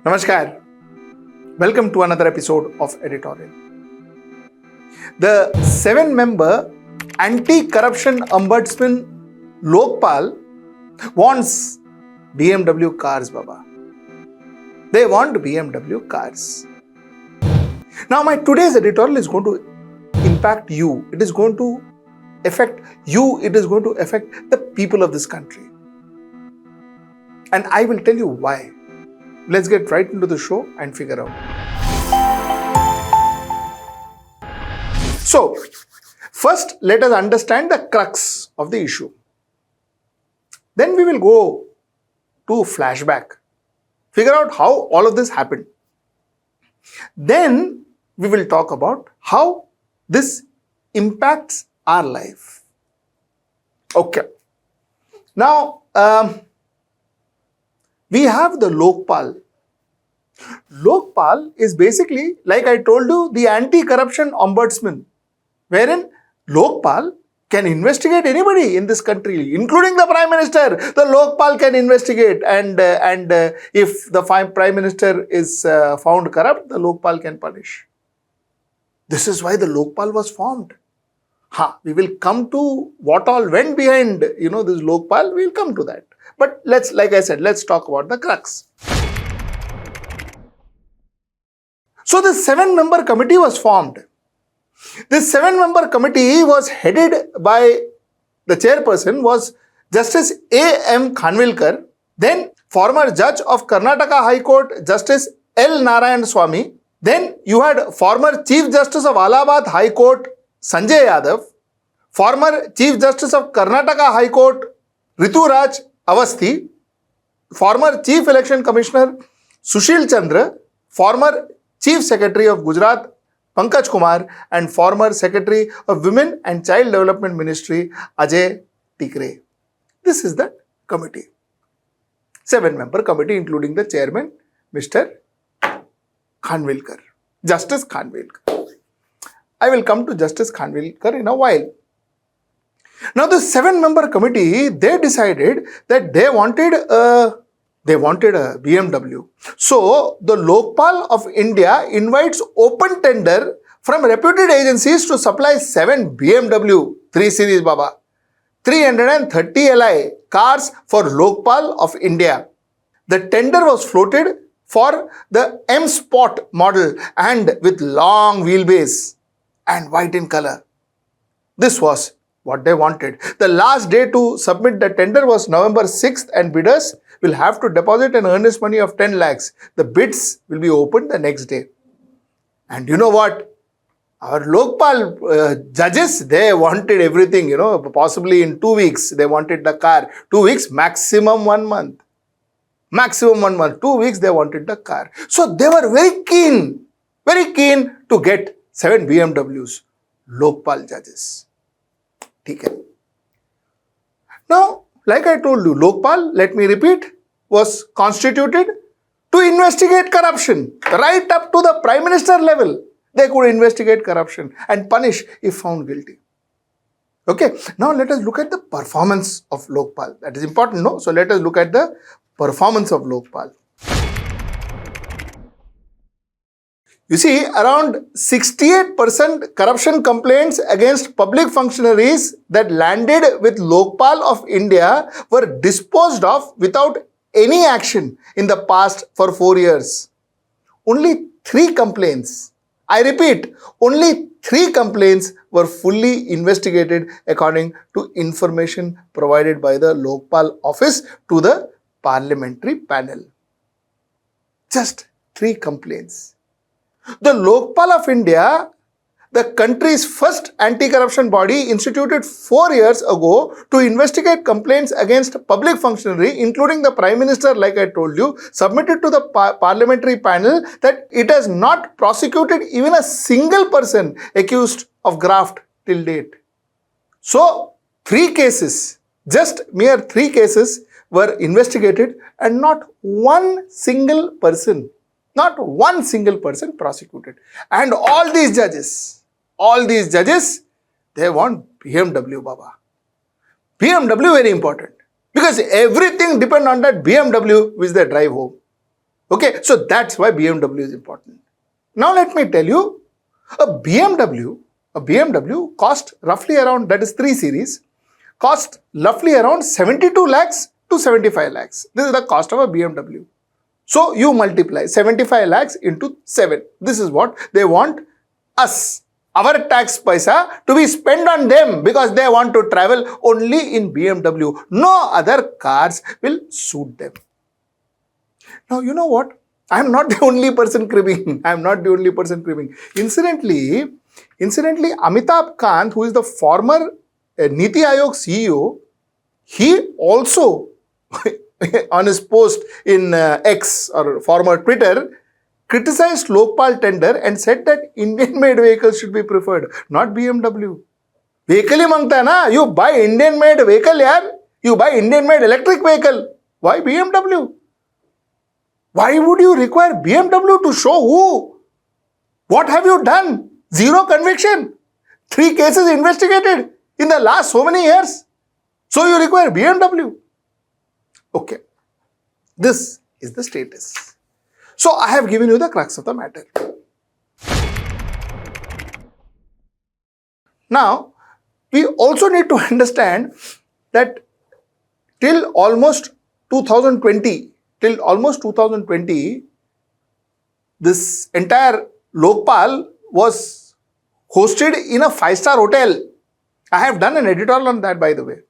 Namaskar. Welcome to another episode of Editorial. The 7-member anti-corruption ombudsman Lokpal wants BMW cars, Baba. They want BMW cars. Now, my today's editorial is going to impact you. It is going to affect you. It is going to affect the people of this country. And I will tell you why. Let's get right into the show and figure out. So, first let us understand the crux of the issue. Then we will go to flashback, figure out how all of this happened. Then we will talk about how this impacts our life. Okay. Now, we have the Lokpal. Lokpal is basically, like I told you, the anti-corruption ombudsman, wherein Lokpal can investigate anybody in this country, including the Prime Minister. The Lokpal can investigate, and if the Prime Minister is found corrupt, the Lokpal can punish. This is why the Lokpal was formed. We will come to what all went behind, this Lokpal. We will come to that. But like I said, let's talk about the crux. So the 7-member committee was formed. This 7-member committee was headed by the chairperson was Justice A.M. Khanwilkar, then former judge of Karnataka High Court, Justice L. Narayan Swamy. Then you had former Chief Justice of Allahabad High Court, Sanjay Yadav, former Chief Justice of Karnataka High Court, Rituraj Avasthi, former Chief Election Commissioner Sushil Chandra, former Chief Secretary of Gujarat Pankaj Kumar, and former Secretary of Women and Child Development Ministry Ajay Tikre. This is the committee. 7-member committee including the chairman, Mr. Khanwilkar, Justice Khanwilkar. I will come to Justice Khanwilkar in a while. Now, the 7-member committee, they decided that they wanted a BMW. So, the Lokpal of India invites open tender from reputed agencies to supply 7 BMW 3 Series Baba, 330 Li cars for Lokpal of India. The tender was floated for the M Sport model and with long wheelbase and white in color. This was what they wanted. The last day to submit the tender was November 6th and bidders will have to deposit an earnest money of 10 lakhs. The bids will be opened the next day. And you know what? Our Lokpal judges, they wanted everything, possibly in 2 weeks. They wanted the car. 2 weeks, maximum 1 month. Maximum 1 month. 2 weeks, they wanted the car. So they were very keen to get 7 BMWs. Lokpal judges. Now, like I told you, Lokpal, let me repeat, was constituted to investigate corruption. Right up to the Prime Minister level, they could investigate corruption and punish if found guilty. Okay, now let us look at the performance of Lokpal. That is important, no? So let us look at the performance of Lokpal. You see, around 68% corruption complaints against public functionaries that landed with Lokpal of India were disposed of without any action in the past for 4 years. Only 3 complaints, I repeat, only 3 complaints were fully investigated according to information provided by the Lokpal office to the parliamentary panel. Just 3 complaints. The Lokpal of India, the country's first anti-corruption body, instituted 4 years ago to investigate complaints against public functionary, including the Prime Minister, like I told you, submitted to the parliamentary panel that it has not prosecuted even a single person accused of graft till date. So, 3 cases, just mere 3 cases were investigated and not one single person prosecuted. And all these judges, they want BMW, Baba. BMW very important because everything depends on that BMW which they drive home. Okay, so that's why BMW is important. Now let me tell you, a BMW cost roughly around, that is 3 series, cost roughly around 72 lakhs to 75 lakhs. This is the cost of a BMW. So you multiply 75 lakhs into 7. This is what they want us, our tax paisa, to be spent on them because they want to travel only in BMW. No other cars will suit them. Now, you know what? I am not the only person cribbing. Incidentally, Amitabh Kant, who is the former Niti Aayog CEO, he also on his post in X or former Twitter, criticized Lokpal tender and said that Indian-made vehicles should be preferred, not BMW. Vehicle hi mangta hai na? You buy Indian-made vehicle, yaar. You buy Indian-made electric vehicle. Why BMW? Why would you require BMW to show who? What have you done? Zero conviction. 3 cases investigated in the last so many years. So you require BMW. Okay. This is the status. So I have given you the crux of the matter. Now, we also need to understand that till almost 2020, this entire Lokpal was hosted in a 5-star hotel. I have done an editorial on that, by the way.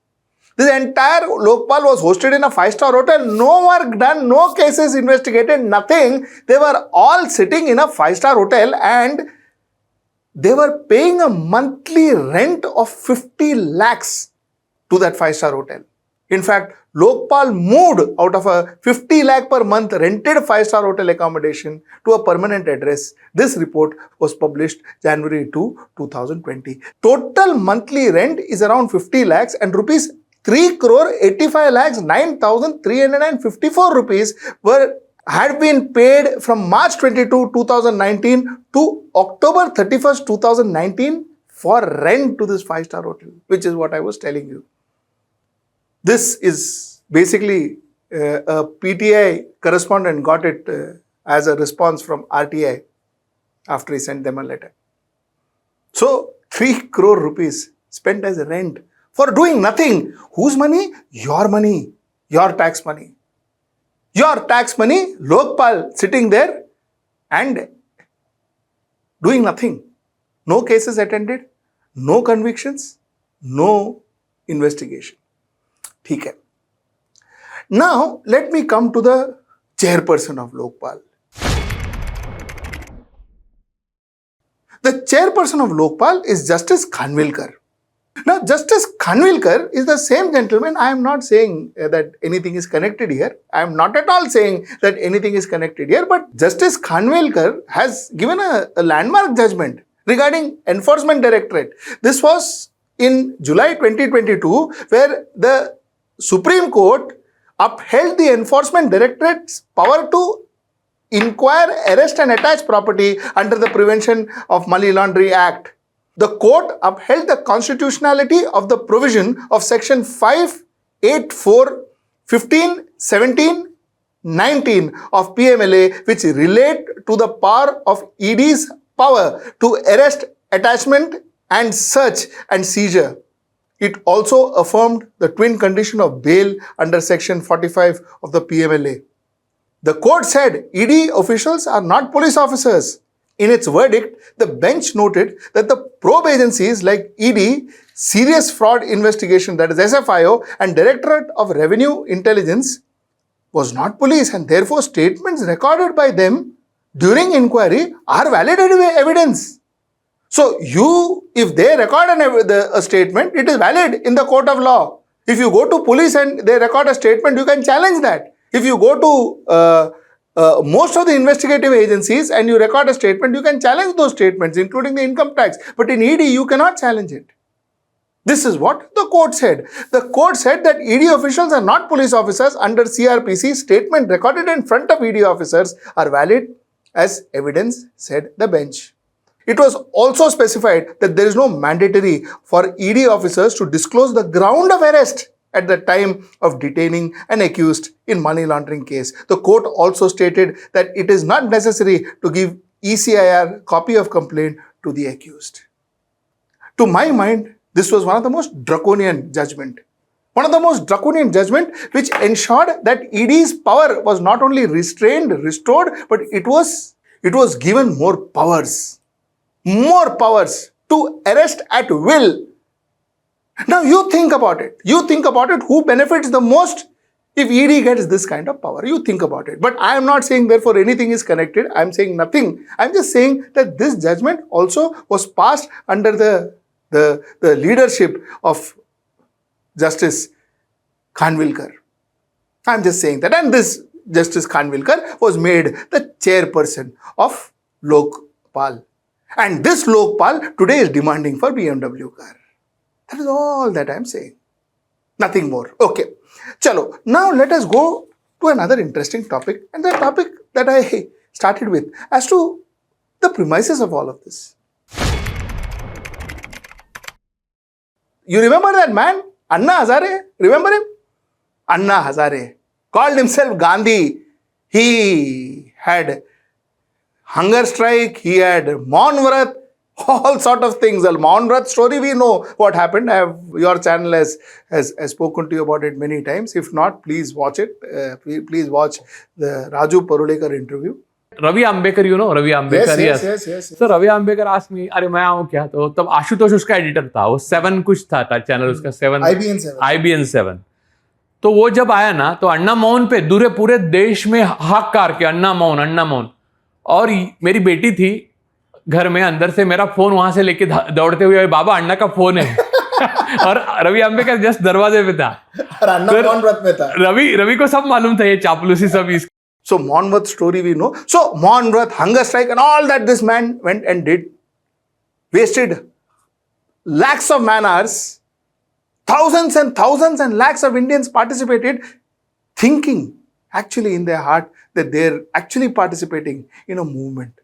This entire Lokpal was hosted in a 5-star hotel. No work done, no cases investigated, nothing. They were all sitting in a 5-star hotel and they were paying a monthly rent of 50 lakhs to that 5-star hotel. In fact, Lokpal moved out of a 50 lakh per month rented 5-star hotel accommodation to a permanent address. This report was published January 2, 2020. Total monthly rent is around 50 lakhs and rupees 3 crore 85 lakhs 9,354 rupees had been paid from March 22, 2019 to October 31st, 2019 for rent to this 5-star hotel, which is what I was telling you. This is basically a PTI correspondent got it as a response from RTI after he sent them a letter. So 3 crore rupees spent as rent for doing nothing. Whose money? Your money. Your tax money. Your tax money, Lokpal sitting there and doing nothing. No cases attended, no convictions, no investigation. ठीक है. Now, let me come to the chairperson of Lokpal. The chairperson of Lokpal is Justice Khanwilkar. Now, Justice Khanwilkar is the same gentleman. I am not saying that anything is connected here. I am not at all saying that anything is connected here. But Justice Khanwilkar has given a landmark judgment regarding Enforcement Directorate. This was in July 2022, where the Supreme Court upheld the Enforcement Directorate's power to inquire, arrest and attach property under the Prevention of Money Laundering Act. The court upheld the constitutionality of the provision of Section 584, 15, 17, 19 of PMLA, which relate to the power of ED's power to arrest, attachment and search and seizure. It also affirmed the twin condition of bail under Section 45 of the PMLA. The court said ED officials are not police officers. In its verdict, the bench noted that the probe agencies like ED, Serious Fraud Investigation, that is SFIO, and Directorate of Revenue Intelligence was not police, and therefore statements recorded by them during inquiry are valid evidence. So if they record a statement, it is valid in the court of law. If you go to police and they record a statement, you can challenge that. If you go to most of the investigative agencies and you record a statement, you can challenge those statements, including the income tax. But in ED, you cannot challenge it. This is what the court said. The court said that ED officials are not police officers. Under CRPC, statement recorded in front of ED officers are valid as evidence, said the bench. It was also specified that there is no mandatory for ED officers to disclose the ground of arrest at the time of detaining an accused in money laundering case. The court also stated that it is not necessary to give ECIR copy of complaint to the accused. To my mind, this was one of the most draconian judgment. One of the most draconian judgment which ensured that ED's power was not only restrained, restored, but it was given more powers to arrest at will. Now you think about it. Who benefits the most if ED gets this kind of power? You think about it. But I am not saying therefore anything is connected. I am saying nothing. I am just saying that this judgment also was passed under the leadership of Justice Khanwilkar. I am just saying that. And this Justice Khanwilkar was made the chairperson of Lokpal. And this Lokpal today is demanding for BMW car. That is all that I am saying. Nothing more. Okay. Chalo. Now let us go to another interesting topic. And the topic that I started with as to the premises of all of this. You remember that man? Anna Hazare? Remember him? Anna Hazare called himself Gandhi. He had hunger strike, he had Maunvrat, all sort of things. The Maunvrat story, we know what happened. Your channel has spoken to you about it many times. If not, please watch it. Please watch the Raju Parulekar interview. Ravi Ambekar, you know Ravi Ambekar? Yes. So Ravi Ambekar asked me, अरे मैं आऊँ क्या? तो तब आशुतोष उसका editor था, वो 7 कुछ था चैनल उसका 7 IBN 7. तो वो जब आया ना, तो अन्ना मौन पे पूरे देश में हाहाकार के अन्ना मौन. और मेरी बेटी थी घर में, अंदर से मेरा फोन वहां से लेके दौड़ते हुए, बाबा अन्ना का फोन है. और रवि अंबेकर जस्ट दरवाजे पे था और अन्ना मौनव्रत में था. रवि को सब मालूम था ये चापलूसी सब. So Maunvrat story we know. So Maunvrat, hunger strike and all that this man went and did. Wasted lakhs of man hours. Thousands and lakhs of Indians participated, thinking actually in their heart that they're actually participating in a movement.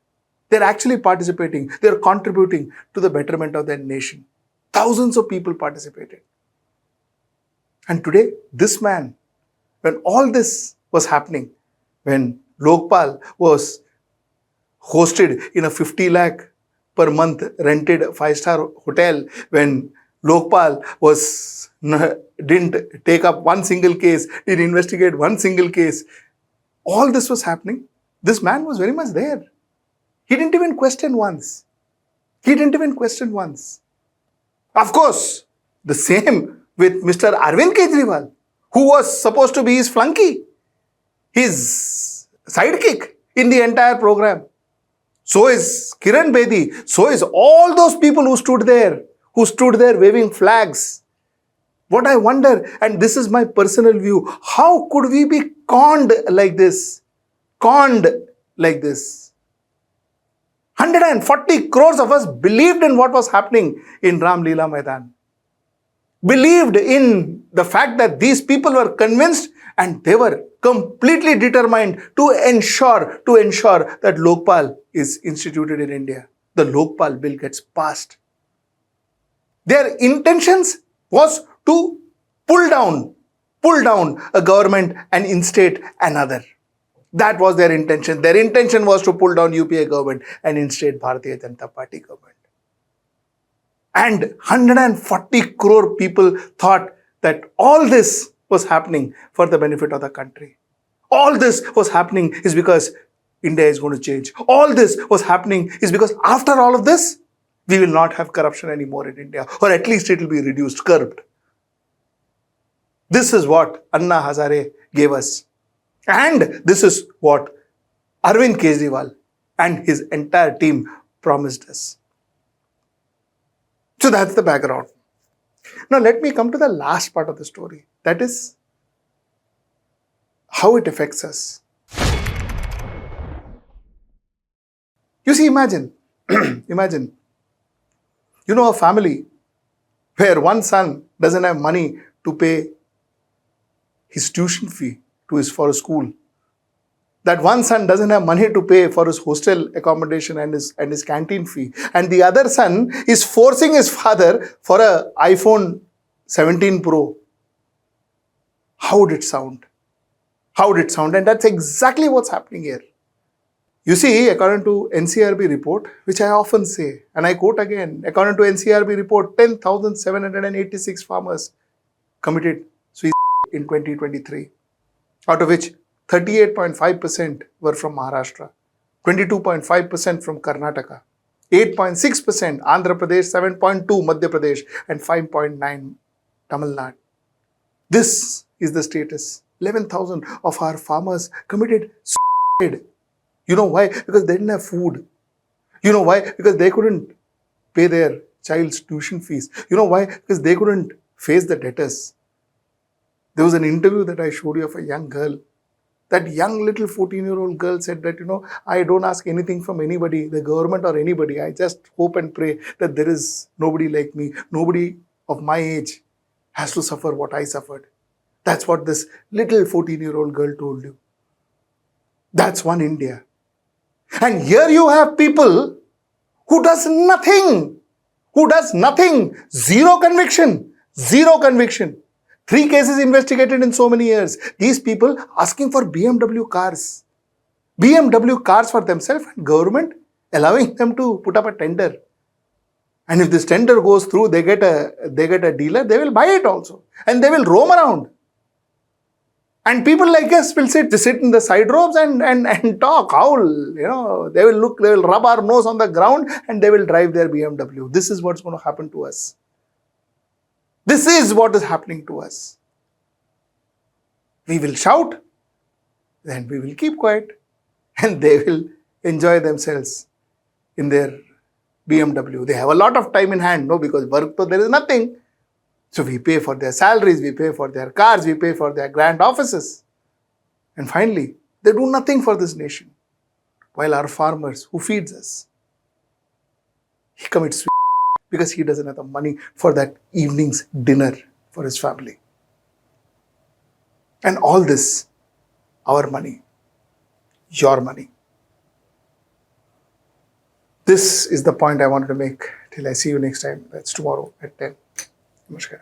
They're actually participating. They're contributing to the betterment of their nation. Thousands of people participated. And today, this man, when all this was happening, when Lokpal was hosted in a 50 lakh per month rented 5-star hotel, when Lokpal didn't take up one single case, didn't investigate one single case, all this was happening. This man was very much there. He didn't even question once. Of course, the same with Mr. Arvind Kejriwal, who was supposed to be his flunky, his sidekick in the entire program. So is Kiran Bedi. So is all those people who stood there waving flags. What I wonder, and this is my personal view, how could we be conned like this? 140 crores of us believed in what was happening in Ram Leela Maidan. Believed in the fact that these people were convinced and they were completely determined to ensure that Lokpal is instituted in India. The Lokpal bill gets passed. Their intentions was to pull down a government and instate another. That was their intention. Their intention was to pull down UPA government and instate Bharatiya Janata Party government. And 140 crore people thought that all this was happening for the benefit of the country. All this was happening is because India is going to change. All this was happening is because after all of this, we will not have corruption anymore in India, or at least it will be reduced, curbed. This is what Anna Hazare gave us. And this is what Arvind Kejriwal and his entire team promised us. So that's the background. Now let me come to the last part of the story. That is how it affects us. You see, imagine, you know, a family where one son doesn't have money to pay his tuition fee for a school. That one son doesn't have money to pay for his hostel accommodation and his canteen fee. And the other son is forcing his father for an iPhone 17 Pro. How would it sound? How would it sound? And that's exactly what's happening here. You see, according to NCRB report, which I often say, and I quote again, according to NCRB report, 10,786 farmers committed suicide in 2023, out of which 38.5% were from Maharashtra, 22.5% from Karnataka, 8.6% Andhra Pradesh, 7.2% Madhya Pradesh, and 5.9% Tamil Nadu. This is the status. 11,000 of our farmers committed suicide. You know why? Because they didn't have food. You know why? Because they couldn't pay their child's tuition fees. You know why? Because they couldn't face the debtors. There was an interview that I showed you of a young girl. That young little 14-year-old girl said that, I don't ask anything from anybody, the government or anybody. I just hope and pray that there is nobody like me, nobody of my age has to suffer what I suffered. That's what this little 14-year-old girl told you. That's one India. And here you have people who does nothing. Zero conviction. 3 cases investigated in so many years. These people asking for BMW cars. BMW cars for themselves, and government allowing them to put up a tender. And if this tender goes through, they get a dealer, they will buy it also. And they will roam around. And people like us will sit in the side rows and talk, howl. They will rub our nose on the ground and they will drive their BMW. This is what's going to happen to us. This is what is happening to us. We will shout, then we will keep quiet, and they will enjoy themselves in their BMW. They have a lot of time in hand, because work, there is nothing. So we pay for their salaries, we pay for their cars, we pay for their grand offices. And finally, they do nothing for this nation. While our farmers, who feeds us, he commits suicide because he doesn't have the money for that evening's dinner for his family. And all this, our money, your money. This is the point I wanted to make. Till I see you next time. That's tomorrow at 10. Namaskar.